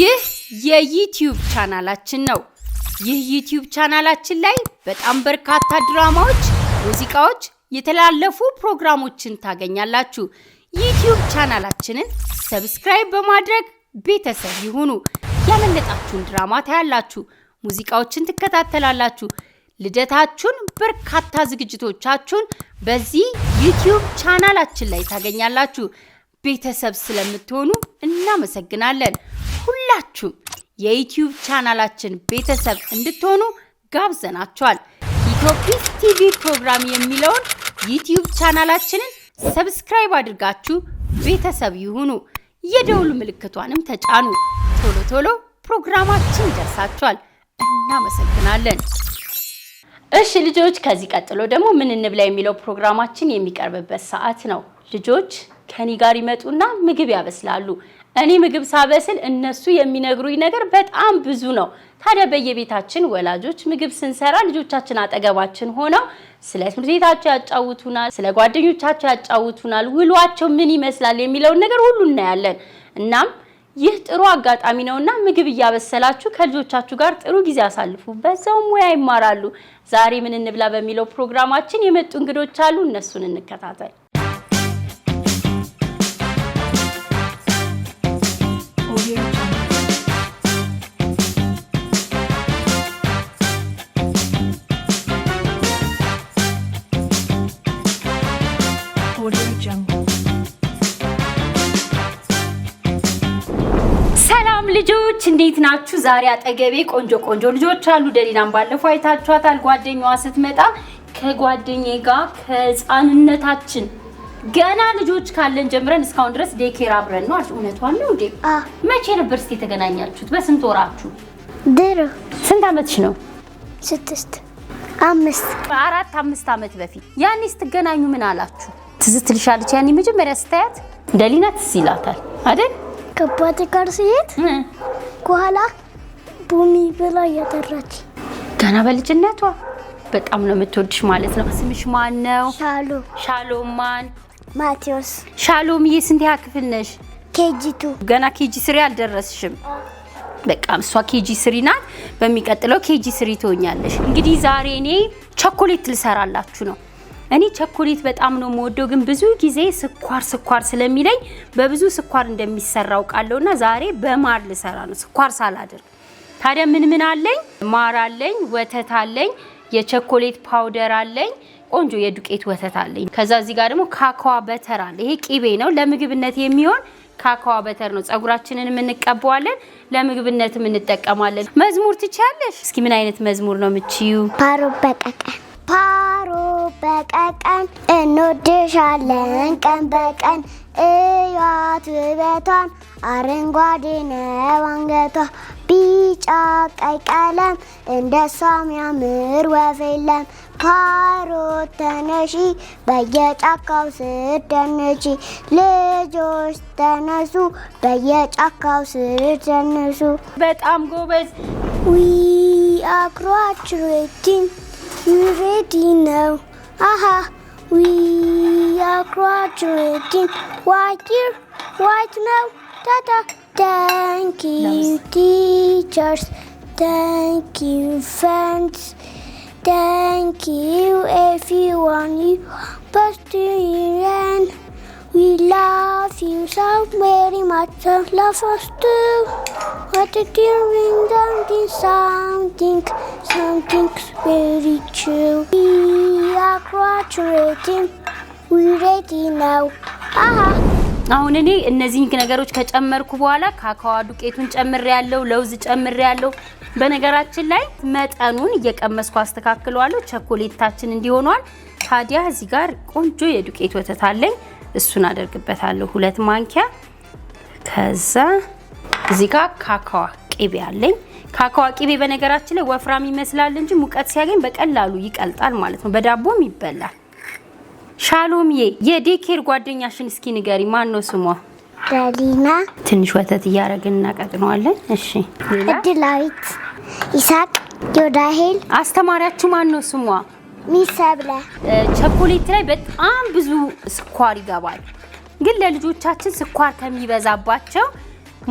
ይህ የዩቲዩብ ቻናላችን ነው። ይህ ዩቲዩብ ቻናላችን ላይ በጣም በርካታ ድራማዎች፣ ሙዚቃዎች፣ የተላለፉ ፕሮግራሞችን ታገኛላችሁ። ዩቲዩብ ቻናላችንን ሰብስክራይብ በማድረግ ቤተሰብ ይሁኑ። ያመለጣችሁን ድራማ ታያላችሁ፣ ሙዚቃዎችን ትከታተላላችሁ። ልደታችሁን፣ በርካታ ዝግጅቶቻችሁን በዚህ ዩቲዩብ ቻናላችን ላይ ታገኛላችሁ። ቤተሰብ ስለምትሆኑ እናመሰግናለን። ሁላችሁም የዩቲዩብ ቻናላችን ቤተሰብ እንድትሆኑ ጋብዘናችኋል። ኢትዮጲስ ቲቪ ፕሮግራም የሚለውን ዩቲዩብ ቻናላችንን ሰብስክራይብ አድርጋችሁ ቤተሰብ ይሁኑ። የደውል ምልክቷንም ተጫኑ። ቶሎ ቶሎ ፕሮግራማችን ይደርሳችኋል። እናመሰግናለን። እሺ ልጆች፣ ከዚህ ቀጥሎ ደግሞ ምን እንብላ የሚለው ፕሮግራማችን የሚቀርብበት ሰዓት ነው። ልጆች ከኔ ጋር ይመጡና ምግብ ያበስላሉ። እኔ ምግብ ሳበስል እነሱ የሚነግሩኝ ነገር በጣም ብዙ ነው። ታዲያ በየቤታችን ወላጆች ምግብ ስንሰራ ልጆቻችን አጠገባችን ሆነው ስለ ትምህርት ቤታቸው ያጫውቱናል፣ ስለ ጓደኞቻቸው ያጫውቱናል፣ ውሏቸው ምን ይመስላል የሚለውን ነገር ሁሉ እናያለን። እናም ይህ ጥሩ አጋጣሚ ነውና ምግብ እያበሰላችሁ ከልጆቻችሁ ጋር ጥሩ ጊዜ አሳልፉ፣ በዛው ሙያ ይማራሉ። ዛሬ ምን እንብላ በሚለው ፕሮግራማችን የመጡ እንግዶች አሉ። እነሱን እንከታተል። ሰላም ልጆች፣ እንዴት ናችሁ? ዛሬ አጠገቤ ቆንጆ ልጆች አሉ። ደሊናን ባለፈው አይታችኋታል። ጓደኛዋ ስትመጣ ከጓደኛዬ ጋር ከህፃንነታችን ገና ልጆች ካለን ጀምረን እስካሁን ድረስ ዴኬር አብረን ነው። እውነቷን ነው እንዴ? መቼ ነበር እስቲ የተገናኛችሁት? በስንት ወራችሁ? ድሮ። ስንት አመትሽ ነው? 6 5 4-5 አመት በፊት። ያኔ ስትገናኙ ምን አላችሁ? ትዝ ትልሻለች? ያኔ መጀመሪያ ስታያት ደሊና ትዝ ይላታል አይደል? ከአባቴ ጋር ስሄድ ከኋላ ቡሚ ብላ እየጠራች ገና በልጅነቷ በጣም ነው የምትወድሽ ማለት ነው። ስምሽ ማን ነው? ሻሎም ማን? ማቴዎስ። ሻሎምዬ ስንተኛ ክፍል ነሽ? ኬጂ2። ገና ኬጂ3 አልደረስሽም። በቃ እሷ ኬጂ3 ናት። በሚቀጥለው ኬጂ3 ትሆኛለሽ። እንግዲህ ዛሬ እኔ ቸኮሌት ልሰራላችሁ ነው። እኔ ቸኮሌት በጣም ነው የምወደው፣ ግን ብዙ ጊዜ ስኳር ስለሚለኝ በብዙ ስኳር እንደሚሰራው ቃለውና ዛሬ በማር ልሰራ ነው፣ ስኳር ሳላደርግ። ታዲያ ምን አለኝ? ማር አለኝ፣ ወተት አለኝ፣ የቸኮሌት ፓውደር አለኝ፣ ቆንጆ የዱቄት ወተት አለኝ። ከዛ እዚህ ጋር ደግሞ ካካዋ በተር አለ። ይሄ ቂቤ ነው፣ ለምግብነት የሚሆን ካካዋ በተር ነው። ጸጉራችንን እንቀባዋለን፣ ለምግብነትም እንጠቀማለን። መዝሙር ትችያለሽ? እስኪ ምን አይነት መዝሙር ነው የምትችይው? ፓሮ በቀቀን እንወድሻለን ቀን በቀን እያት ውበቷን አረንጓዴ ነው አንገቷ ቢጫ ቀይ ቀለም እንደሷ የሚያምር ወፍ የለም። ፓሮት ተነሺ በየጫካው ስትደንሺ ልጆች ተነሱ በየጫካው ስትደንሱ። በጣም ጎበዝ። ዊ አር graduating. You ready now? Aha! We are graduating. White here, white now. Ta-da! Thank you, teachers. Thank you, friends. Thank you, everyone. You bust to your we love you so very much. So love us too. What a doing something's very true. We are graduating. We ready now. Aha. አሁን እኔ እነዚህ ነገሮች ከጨመርኩ በኋላ ካካዋ ዱቄቱን ጨምሬያለሁ፣ ለውዝ ጨምሬያለሁ። በነገራችን ላይ መጠኑን እየቀመስኩ አስተካክለዋለሁ። ቸኮሌታችን እንዲሆኗል። ታዲያ እዚህ ጋር ቆንጆ የዱቄት ወተት አለኝ፣ እሱን አደርግበታለሁ 2 ማንኪያ። ከዛ እዚህ ጋር ካካዋ ቅቤ አለኝ። ካካዋ ቅቤ በነገራችን ላይ ወፍራም ይመስላል እንጂ ሙቀት ሲያገኝ በቀላሉ ይቀልጣል ማለት ነው። በዳቦም ይበላል። ሻሎምዬ የዴኬር ጓደኛሽን እስኪ ንገሪ፣ ማን ነው ስሟ? ደሊና። ትንሽ ወተት እያረግን እናቀጥነዋለን። እሺ። እድላዊት፣ ይሳቅ፣ ዮዳሄል። አስተማሪያችሁ ማን ነው ስሟ? ሚሰብለ። ቸኮሌት ላይ በጣም ብዙ ስኳር ይገባል፣ ግን ለልጆቻችን ስኳር ከሚበዛባቸው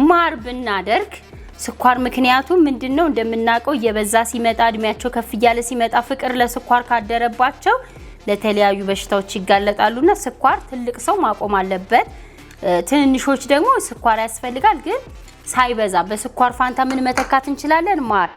ማር ብናደርግ ስኳር ምክንያቱም ምንድነው እንደምናውቀው እየበዛ ሲመጣ እድሜያቸው ከፍ እያለ ሲመጣ ፍቅር ለስኳር ካደረባቸው ለተለያዩ በሽታዎች ይጋለጣሉና ስኳር ትልቅ ሰው ማቆም አለበት። ትንንሾች ደግሞ ስኳር ያስፈልጋል፣ ግን ሳይበዛ። በስኳር ፋንታ ምን መተካት እንችላለን? ማር።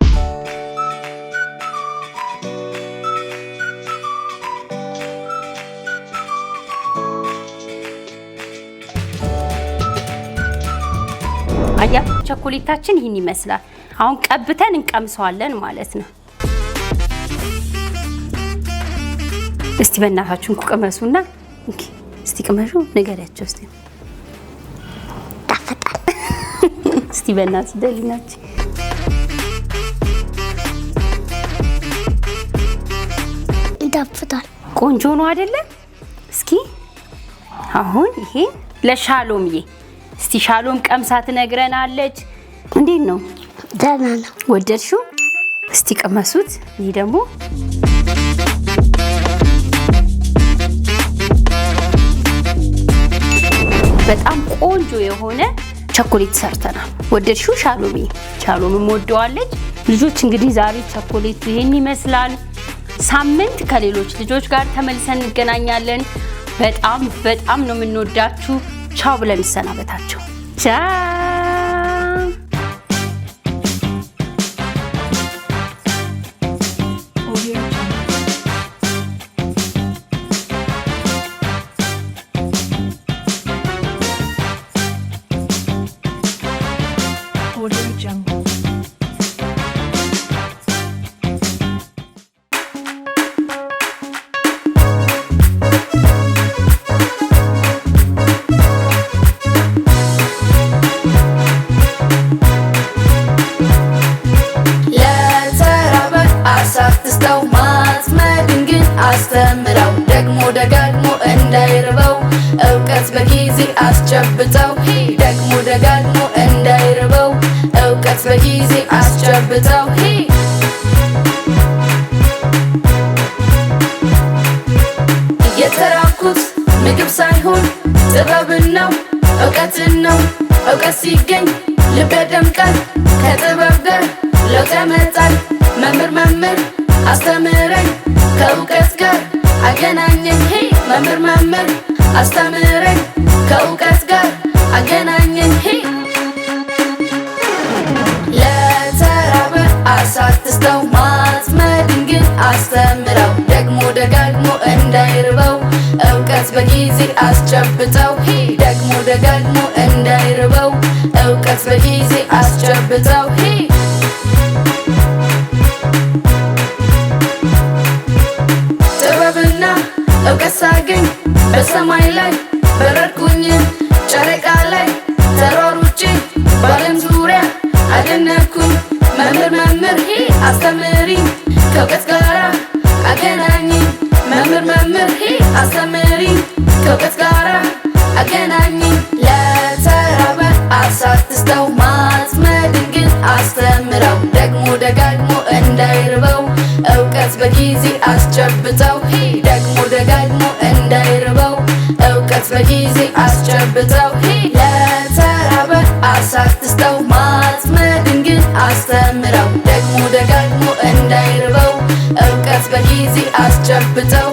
አያ ቸኮሌታችን ይህን ይመስላል። አሁን ቀብተን እንቀምሰዋለን ማለት ነው። እስቲ በእናታችሁን ቁቀመሱና እስቲ ቅመሹ ንገሪያቸው እስቲ። ጣፈጣል። እስቲ በእናትሽ ደሊናችሁ ይጣፍጣል። ቆንጆ ነው አይደለ? እስኪ አሁን ይሄ ለሻሎምዬ እስቲ ሻሎም ቀምሳ ትነግረናለች። እንዴት ነው? ደህና ነው። ወደድሽው? እስቲ ቀመሱት። ይሄ ደግሞ በጣም ቆንጆ የሆነ ቸኮሌት ሰርተናል። ወደድሽው ሻሎሜ? ሻሎምም ወደዋለች። ልጆች እንግዲህ ዛሬ ቸኮሌቱ ይሄን ይመስላል። ሳምንት ከሌሎች ልጆች ጋር ተመልሰን እንገናኛለን። በጣም ነው የምንወዳችሁ። ቻው ብለን እንሰናበታቸው። ቻው። አስተምረው ደግሞ ደጋግሞ እንዳይርበው እውቀት በጊዜ አስጨብጠው ደግሞ ደጋግሞ እንዳይርበው እውቀት በጊዜ አስጨብጠው የተራኩት ምግብ ሳይሆን ጥበብን ነው እውቀትን ነው። እውቀት ሲገኝ ልብ ያደምቃል ከጥበብ ጋር ለውጥ ያመጣል። መምህር አስተምረኝ ከእውቀት ጋር አገናኘኝ መምህር አስተምረኝ ከእውቀት ጋር አገናኘኝ። ለተራበ አሳትስተው ማጥመድን ግን አስተምረው ደግሞ ደጋግሞ እንዳይርበው እውቀት በጊዜ አስጨብጠው ደግሞ ደጋግሞ እንዳይርበው እውቀት በጊዜ አስጨብጠው እውቀት ሳገኝ በሰማይ ላይ በረርኩኝ ጨረቃ ላይ ተሯሩጬ በዓለም ዙሪያ አደነኩኝ። መምህር አስተምሪኝ ከእውቀት ጋር አገናኝኝ። መምህር አስተምሪኝ ከእውቀት ጋር አገናኝኝ። ለተራበ አሳትስተው ማጥመድን ግን አስተምረው ደግሞ ደጋግሞ እንዳይርበው እውቀት በጊዜ አስጨብጠው ደግሞ ደጋግሞ እንዳይርበው እውቀት በጊዜ አስጨብጠው። ለተራበ አሳትስተው ማጥመድን ግን አስተምረው ደግሞ ደጋግሞ እንዳይርበው እውቀት በጊዜ አስጨብጠው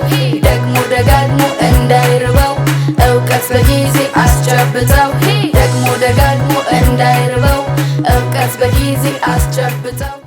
ደግሞ ደጋግሞ እንዳይርበው እውቀት በጊዜ አስጨብጠው ደግሞ ደጋግሞ እንዳይርበው እውቀት በጊዜ አስጨብጠው